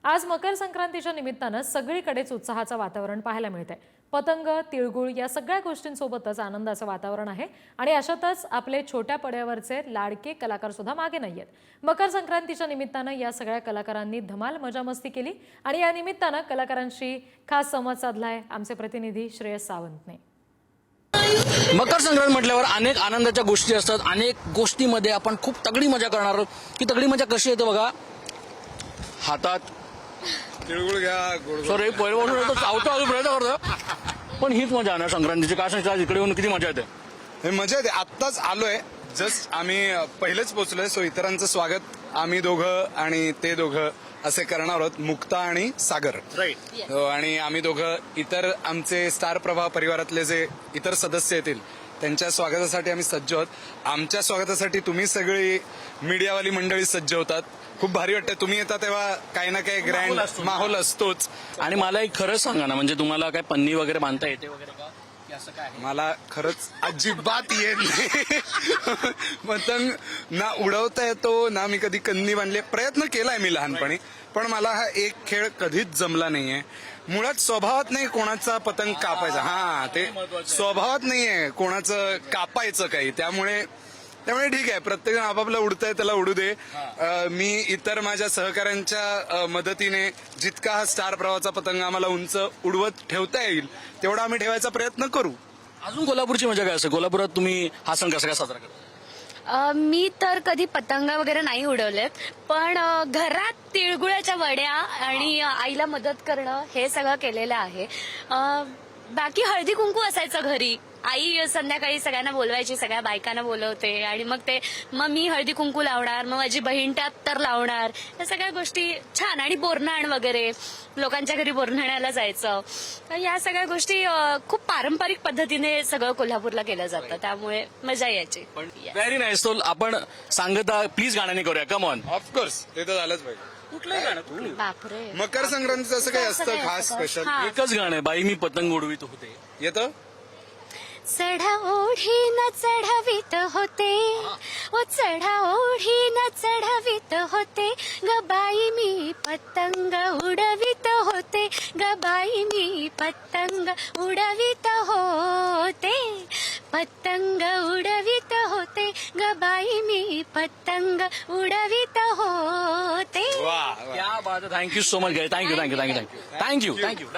आज मकर संक्रांतीच्या निमित्तानं सगळीकडेच उत्साहाचं वातावरण पाहायला मिळतंय। पतंग, तिळगुळ या सगळ्या गोष्टींसोबतच आनंदाचं वातावरण आहे आणि अशातच आपले छोट्या पड्यावरचे लाडके कलाकार सुद्धा मागे नाहीयेत। मकर संक्रांतीच्या निमित्तानं या सगळ्या कलाकारांनी धमाल मजा मस्ती केली आणि या निमित्तानं कलाकारांशी खास संवाद साधलाय आमचे प्रतिनिधी श्रेयस सावंतने। मकर संक्रांत म्हटल्यावर अनेक आनंदाच्या गोष्टी असतात। अनेक गोष्टींमध्ये आपण खूप तगडी मजा करणार आहोत। ही तगडी मजा कशी येते बघा, हातात तिळगुळ घ्या, गोड सॉरी पहिल्यापासून चावतो प्रयत्न करतो, पण हीच मजा ना संक्रांतीची। काय सांगता, इकडे येऊन किती मजा येते? हे मजा येते। आत्ताच आलोय, जस्ट आम्ही पहिलेच पोहोचलोय। सो इतरांचं स्वागत आम्ही दोघं आणि ते दोघं असे करणार आहोत, मुक्ता आणि सागर। राईट। आणि आम्ही दोघं इतर आमचे स्टार प्रवाह परिवारातले जे इतर सदस्य येतील त्यांच्या स्वागतासाठी आम्ही सज्ज आहोत। आमच्या स्वागतासाठी तुम्ही सगळी मीडियावाली मंडळी सज्ज होतात। खूप भारी वाटतं, तुम्ही येता तेव्हा काही ना काही ग्रँड माहोल असतोच। आणि मला एक खरं सांगा ना, म्हणजे तुम्हाला काय पन्नी वगैरे बांधता येते वगैरे का, की असं काय? मला खरंच अजिबात येत नाही। पतंग ना उडवता येतो ना मी कधी कन्नी बांधले। प्रयत्न केलाय मी लहानपणी, पण मला हा एक खेळ कधीच जमला नाहीये। मुळात स्वभावात नाही कोणाचा पतंग कापायचा, हा ते स्वभावात नाहीये कोणाचं कापायचं काही। त्यामुळे ठीक आहे, प्रत्येक जण आपापलं उडतंय त्याला उडू दे। मी इतर माझ्या सहकाऱ्यांच्या मदतीने जितका हा स्टार प्रवाहाचा पतंग आम्हाला उंच उडवत ठेवता येईल तेवढा आम्ही ठेवायचा प्रयत्न करू। अजून कोल्हापूरची मजा काय असते? कोल्हापुरात तुम्ही हा सण कसा काय साजरा करता? मी तर कधी पतंग वगैरे नाही उडवलेत, पण घरात तिळगुळाच्या वड्या आणि आईला मदत करणं हे सगळं केलेलं आहे। बाकी हळदी कुंकू असायचं घरी। आई संध्याकाळी सगळ्यांना बोलवायची, सगळ्या बायकांना बोलवते आणि मग मी हळदी कुंकू लावणार, मग माझी बहीण त्यात तर लावणार। या सगळ्या गोष्टी छान। आणि बोरन्हाण वगैरे, लोकांच्या घरी बोरन्हाण्याला जायचं। तर या सगळ्या गोष्टी खूप पारंपरिक पद्धतीने सगळं कोल्हापूरला केलं जातं, त्यामुळे मजा यायची। Very nice. तो आपण सांगता प्लीज गाण्याने करूया, कम ऑन। ऑफकोर्स ते तर झालंच पाहिजे। कुठलंही गाणं? बापरे, मकर संक्रांतीचं असं काही असतं खास स्पेशल? एकच गाणं आहे, बाई मी पतंग उडवीत होते। येतं चढा ओढीन चढवित होते, ओ चढा ओढीन चढवित होते, ग बाई मी पतंग उडवित होते, ग बाई मी पतंग उडवित होते, पतंग उडवित होते, ग बाई मी पतंग उडवित होते। क्या बात है, thank you so much guys, thank you thank you thank you thank you thank you thank you thank you.